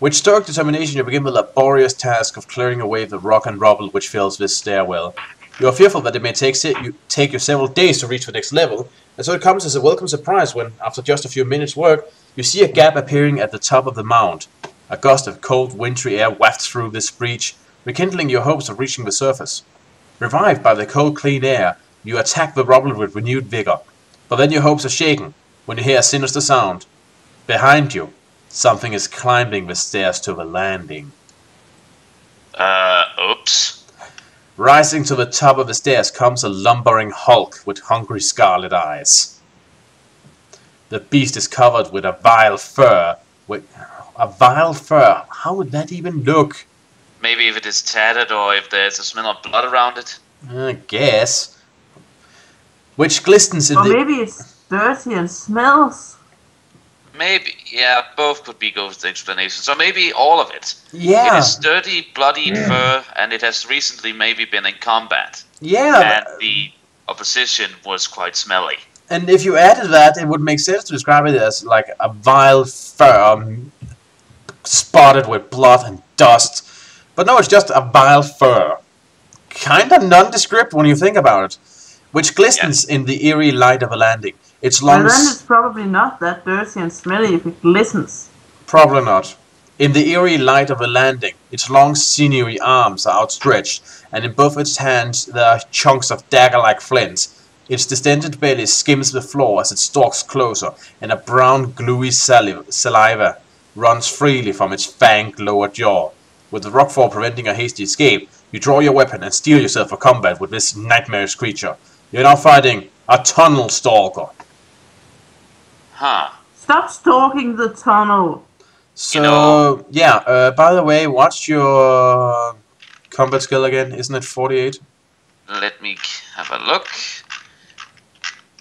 With stoic determination, you begin the laborious task of clearing away the rock and rubble which fills this stairwell. You are fearful that it may take you several days to reach the next level, and so it comes as a welcome surprise when, after just a few minutes' work, you see a gap appearing at the top of the mound. A gust of cold, wintry air wafts through this breach, rekindling your hopes of reaching the surface. Revived by the cold, clean air, you attack the rubble with renewed vigor. But then your hopes are shaken when you hear a sinister sound. Behind you, something is climbing the stairs to the landing. Oops. Rising to the top of the stairs comes a lumbering hulk with hungry scarlet eyes. The beast is covered with a vile fur. A vile fur? How would that even look? Maybe if it is tattered or if there's a smell of blood around it. I guess. Which glistens in Or the... maybe it's dirty and smells. Maybe, yeah, both could be ghost explanations. Or maybe all of it. Yeah. It is dirty, bloodied fur, and it has recently maybe been in combat. Yeah. And the opposition was quite smelly. And if you added that, it would make sense to describe it as like a vile fur spotted with blood and dust. But no, it's just a vile fur. Kinda nondescript when you think about it. Which glistens in the eerie light of a landing. Its long... And then it's probably not that dirty and smelly if it glistens. Probably not. In the eerie light of a landing, its long sinewy arms are outstretched, and in both its hands there are chunks of dagger-like flint. Its distended belly skims the floor as it stalks closer, and a brown gluey saliva runs freely from its fanged lower jaw. With the rockfall preventing a hasty escape, you draw your weapon and steel yourself for combat with this nightmarish creature. You're now fighting a tunnel stalker. Huh. Stop stalking the tunnel. So, yeah, by the way, what's your combat skill again? Isn't it 48? Let me have a look.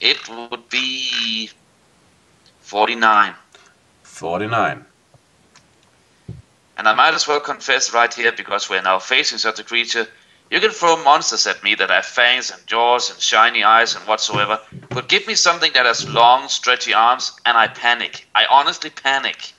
It would be 49. 49. And I might as well confess right here, because we're now facing such a creature. You can throw monsters at me that have fangs and jaws and shiny eyes and whatsoever, but give me something that has long, stretchy arms, and I panic. I honestly panic.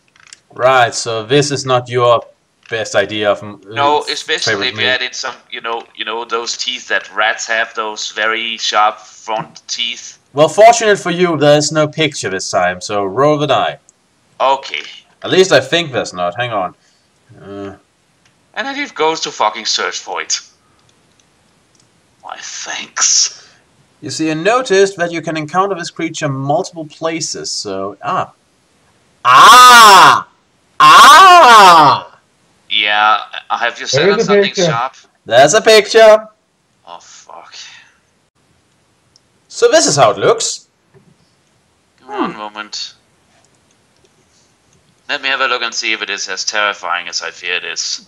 Right, so this is not your best idea of... No, especially favorite if meal. you add in some, you know those teeth that rats have, those very sharp front teeth. Well, fortunate for you, there's no picture this time, so roll the die. Okay. At least I think there's not. Hang on. And then it goes to fucking search for it. Why, thanks. You see, I noticed that you can encounter this creature multiple places, so... Yeah, have you set on something sharp? There's a picture! Oh, fuck. So this is how it looks. One moment. Let me have a look and see if it is as terrifying as I fear it is.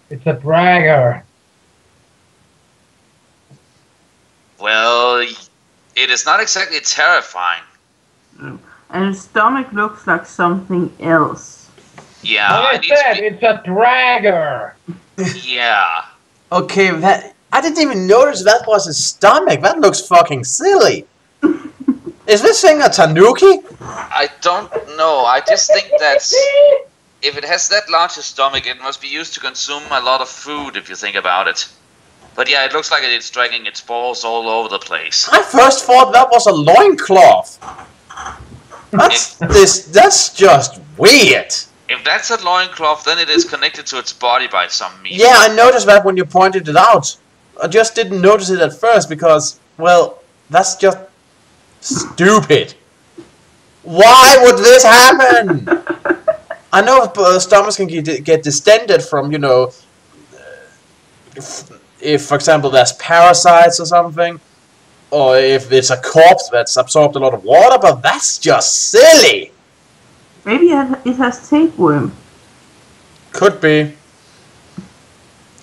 It's a bragger. Well, it is not exactly terrifying. And its stomach looks like something else. Yeah, Like I I need said, to it's a dragger. be... Yeah. Okay, that... I didn't even notice that was his stomach. That looks fucking silly. Is this thing a tanuki? I don't know. I just think that if it has that large a stomach, it must be used to consume a lot of food, if you think about it. But yeah, it looks like it's dragging its balls all over the place. I first thought that was a loincloth. That's just weird. If that's a loincloth, then it is connected to its body by some means. Yeah, I noticed that when you pointed it out. I just didn't notice it at first because, well, that's just stupid. Why would this happen? I know stomachs can get distended from, you know, if, for example, there's parasites or something, or if it's a corpse that's absorbed a lot of water, but that's just silly. Maybe it has tapeworm. Could be.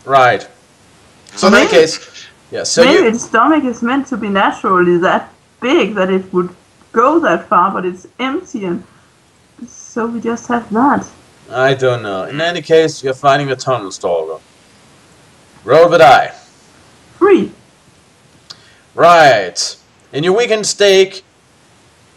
Right. So in that case, yeah, so maybe its stomach is meant to be naturally that big that it would go that far, but it's empty, and so we just have that. I don't know. In any case, you're finding the tunnel stalker. Roll the die. 3. Right. In your weakened state,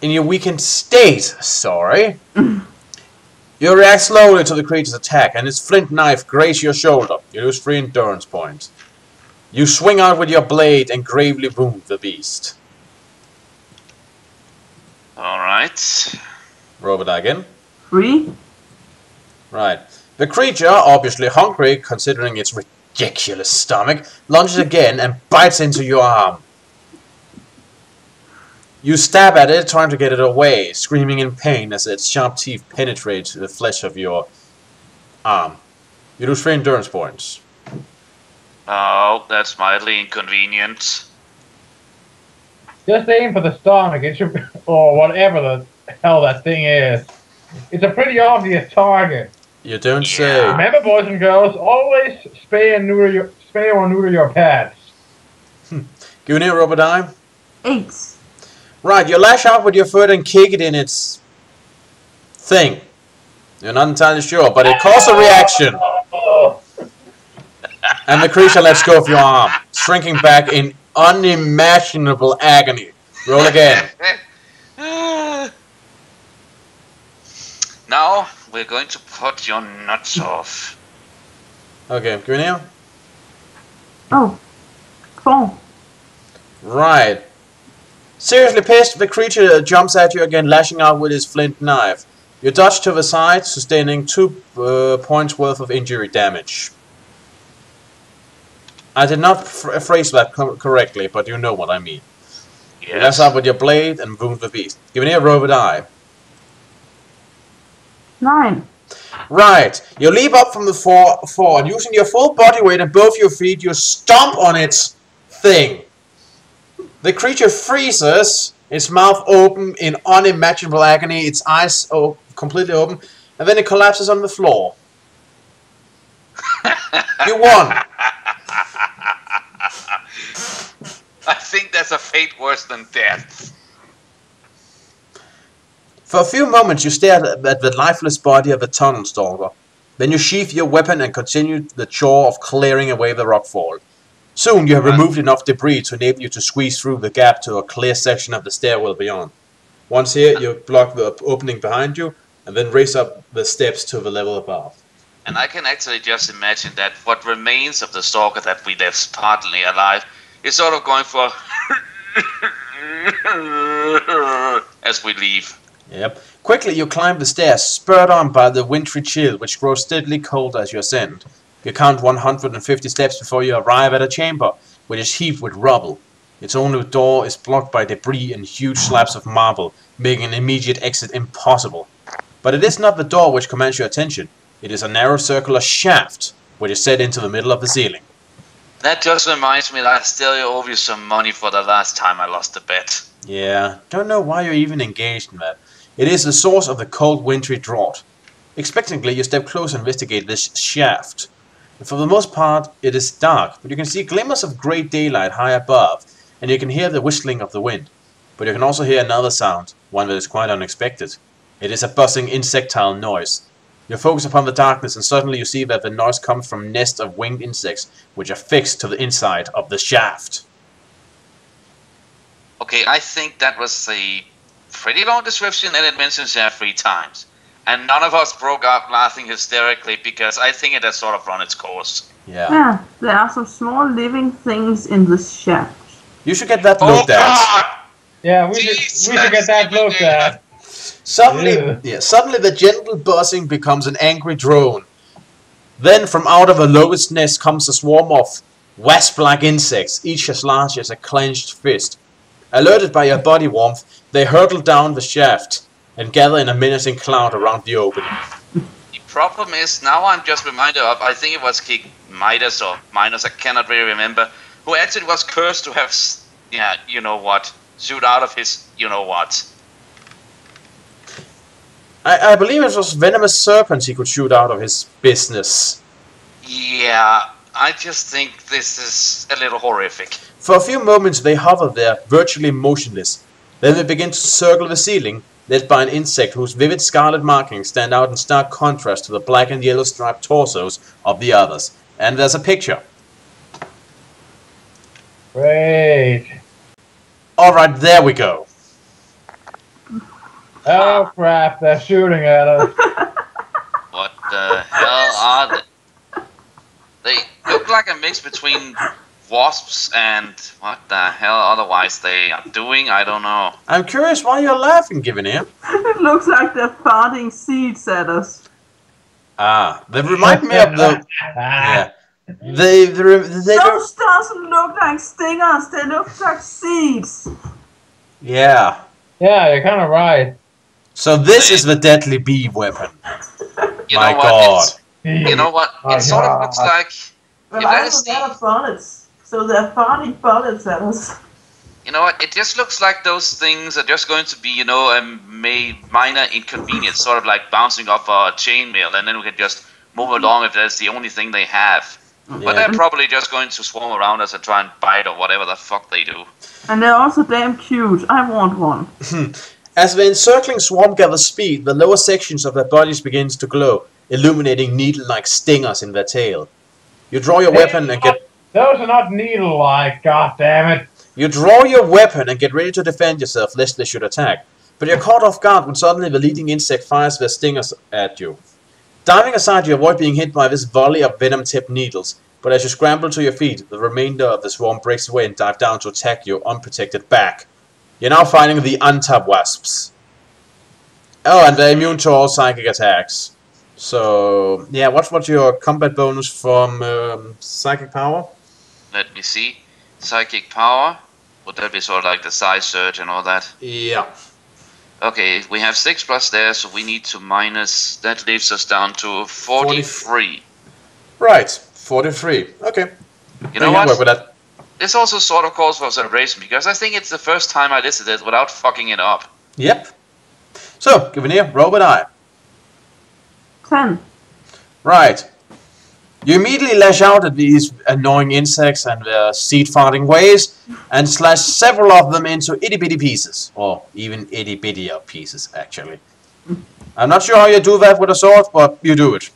in your weakened state, sorry. You react slowly to the creature's attack, and its flint knife grazes your shoulder. You lose 3 endurance points. You swing out with your blade and gravely wound the beast. Alright. Roll it again. 3. Right. The creature, obviously hungry, considering its ridiculous stomach, lunges again and bites into your arm. You stab at it, trying to get it away, screaming in pain as its sharp teeth penetrate the flesh of your arm. You lose 3 endurance points. Oh, that's mildly inconvenient. Just aim for the stomach. It should, or whatever the hell that thing is. It's a pretty obvious target. You don't Yeah. say. Remember, boys and girls, always spay or neuter your pets. Give me a rubber die. 8. Right, you lash out with your foot and kick it in its thing. You're not entirely sure, but it causes a reaction. And the creature lets go of your arm, shrinking back in unimaginable agony. Roll again. Now, we're going to put your nuts off. Okay, give me a. Oh. 4. Right. Seriously pissed, the creature jumps at you again, lashing out with his flint knife. You dodge to the side, sustaining 2 points worth of injury damage. I did not phrase that correctly, but you know what I mean. You lash out with your blade and wound the beast. Give me a robot eye. 9. Right. You leap up from the floor and using your full body weight and both your feet, you stomp on its thing. The creature freezes, its mouth open in unimaginable agony, its eyes completely open, and then it collapses on the floor. You won. I think that's a fate worse than death. For a few moments you stare at the lifeless body of the tunnel stalker. Then you sheath your weapon and continue the chore of clearing away the rockfall. Soon you have removed enough debris to enable you to squeeze through the gap to a clear section of the stairwell beyond. Once here, you block the opening behind you, and then raise up the steps to the level above. And I can actually just imagine that what remains of the stalker that we left partly alive is sort of going for as we leave. Yep. Quickly you climb the stairs, spurred on by the wintry chill which grows steadily colder as you ascend. You count 150 steps before you arrive at a chamber, which is heaped with rubble. Its only door is blocked by debris and huge slabs of marble, making an immediate exit impossible. But it is not the door which commands your attention. It is a narrow circular shaft, which is set into the middle of the ceiling. That just reminds me that I still owe you some money for the last time I lost a bet. Yeah, don't know why you're even engaged in that. It is the source of the cold wintry draught. Expectantly, you step close and investigate this shaft. And for the most part, it is dark, but you can see glimmers of grey daylight high above, and you can hear the whistling of the wind. But you can also hear another sound, one that is quite unexpected. It is a buzzing insectile noise. You focus upon the darkness and suddenly you see that the noise comes from nests of winged insects, which are fixed to the inside of the shaft. Okay, I think that was a pretty long description and it mentions it 3 times. And none of us broke up laughing hysterically because I think it has sort of run its course. Yeah. Yeah, there are some small living things in this shaft. You should get that looked at. God! Yeah, we should get that looked at. Suddenly the gentle buzzing becomes an angry drone. Then from out of a locust nest comes a swarm of wasp-like insects, each as large as a clenched fist. Alerted by your body warmth, they hurtle down the shaft and gather in a menacing cloud around the opening. The problem is, now I'm just reminded of, I think it was King Midas or Minos, I cannot really remember, who actually was cursed to have, yeah, you know what, shoot out of his, you know what. I believe it was venomous serpents he could shoot out of his business. Yeah, I just think this is a little horrific. For a few moments they hover there, virtually motionless. Then they begin to circle the ceiling, led by an insect whose vivid scarlet markings stand out in stark contrast to the black and yellow striped torsos of the others. And there's a picture. Great. Alright, there we go. Oh crap, they're shooting at us. What the hell are they? They look like a mix between wasps and what the hell otherwise they are doing, I don't know. I'm curious why you're laughing, Givenir. It looks like they're farting seeds at us. Ah, they remind me of the... Yeah. They Those doesn't look like stingers, they look like seeds. Yeah. Yeah, you're kind of right. So this is the deadly bee weapon. You My know what? God. You know what? Oh, It sort of looks like... Well, If I that have is a lot the... of bullets, so they're farting bullets at us. You know what? It just looks like those things are just going to be, you know, a minor inconvenience, sort of like bouncing off a chainmail, and then we can just move along if that's the only thing they have. But Yeah. they're probably just going to swarm around us and try and bite or whatever the fuck they do. And they're also damn cute. I want one. As the encircling swarm gathers speed, the lower sections of their bodies begins to glow, illuminating needle-like stingers in their tail. You draw your weapon and get... Those are not needle-like, goddammit. You draw your weapon and get ready to defend yourself lest they should attack, but you're caught off guard when suddenly the leading insect fires their stingers at you. Diving aside, you avoid being hit by this volley of venom-tipped needles, but as you scramble to your feet, the remainder of the swarm breaks away and dive down to attack your unprotected back. You're now fighting the untap wasps. Oh, and they're immune to all psychic attacks. So, yeah, what's your combat bonus from psychic power? Let me see. Psychic power. Would that be sort of like the size surge and all that? Yeah. Okay, we have 6 plus there, so we need to minus... That leaves us down to 43. Right, 43. Okay. You know I can what? work with that. This also sort of calls for a celebration, because I think it's the first time I listed it without fucking it up. Yep. So, Givenir, roll with I. 10. Right. You immediately lash out at these annoying insects and their seed-farting ways, and slash several of them into itty-bitty pieces. Or even itty-bittier pieces, actually. I'm not sure how you do that with a sword, but you do it.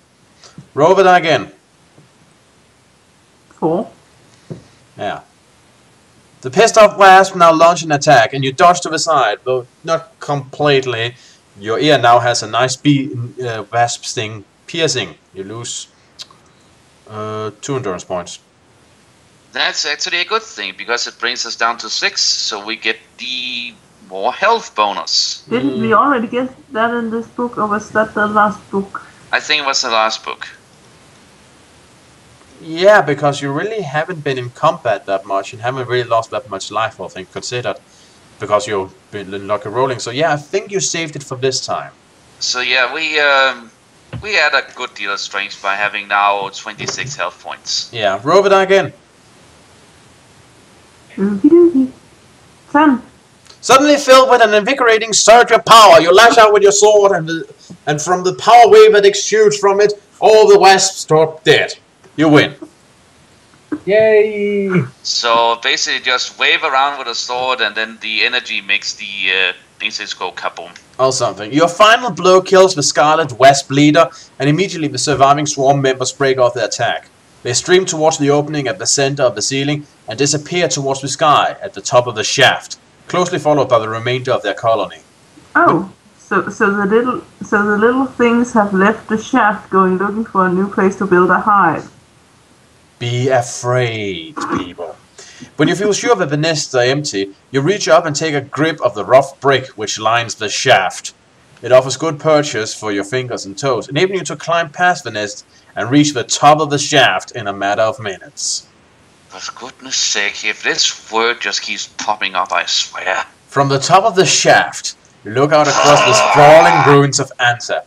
Roll with I again. 4. Yeah. The pissed off wasp now launch an attack, and you dodge to the side, though not completely. Your ear now has a nice wasp sting piercing. You lose 2 endurance points. That's actually a good thing, because it brings us down to 6, so we get the more health bonus. Didn't we already get that in this book, or was that the last book? I think it was the last book. Yeah, because you really haven't been in combat that much and haven't really lost that much life, I think, considered. Because you've been lucky rolling. So yeah, I think you saved it for this time. So yeah, we had a good deal of strength by having now 26 health points. Yeah, roll with I again. Doogie doogie. 10. Suddenly filled with an invigorating surge of power, you lash out with your sword, and from the power wave that exudes from it, all the wasps drop dead. You win. Yay! So basically just wave around with a sword and then the energy makes the insects go kaboom. Or something. Your final blow kills the Scarlet Wasp leader, and immediately the surviving swarm members break off their attack. They stream towards the opening at the center of the ceiling and disappear towards the sky at the top of the shaft, closely followed by the remainder of their colony. Oh, so the little things have left the shaft, going looking for a new place to build a hive. Be afraid, people. When you feel sure that the nests are empty, you reach up and take a grip of the rough brick which lines the shaft. It offers good purchase for your fingers and toes, enabling you to climb past the nest and reach the top of the shaft in a matter of minutes. For goodness sake, if this word just keeps popping up, I swear. From the top of the shaft, you look out across the sprawling ruins of Anta.